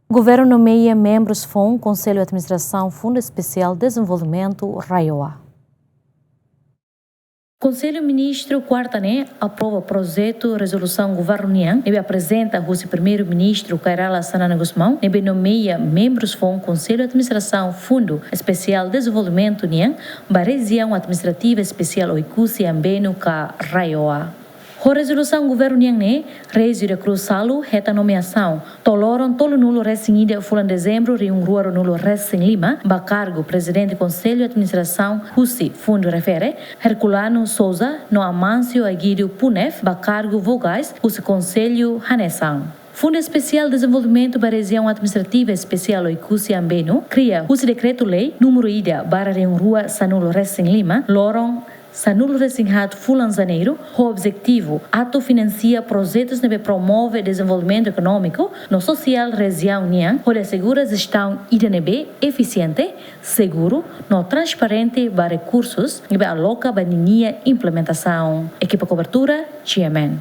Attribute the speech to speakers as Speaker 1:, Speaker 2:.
Speaker 1: Governo nomeia membros FON, Conselho de Administração, Fundo Especial de Desenvolvimento, RAIOA.
Speaker 2: Conselho Ministro quarta-né aprova projeto de resolução governo Nian, e apresenta o primeiro-ministro Kairala Sanana Gusmão, e nomeia membros FON, Conselho de Administração, Fundo Especial de Desenvolvimento Nian, para região administrativa especial Oikusi Ambeno ka RAIOA. A resolução governo Niang Reis de Cruz Salu, reta nomeação, toloram tolo nulo resinida fulan dezembro e rua nulo recém Lima, bacargo presidente do Conselho de Administração, Husi, fundo refere, Herculano Souza, no Amâncio Aguírio Punef, bacargo vogais, Husi Conselho Hanesang. Fundo Especial de Desenvolvimento para a Região Administrativa Especial Oikusi Ambeno, cria o decreto-lei número ida para rua Sanulo recém Lima, loram Sanulo Resinhat Fulan Janeiro, o objetivo ato financia projetos que promove desenvolvimento econômico no social região Nian, onde assegura gestão IDNB eficiente, seguro, no transparente para recursos e aloca para implementação. Equipa cobertura, Chairman.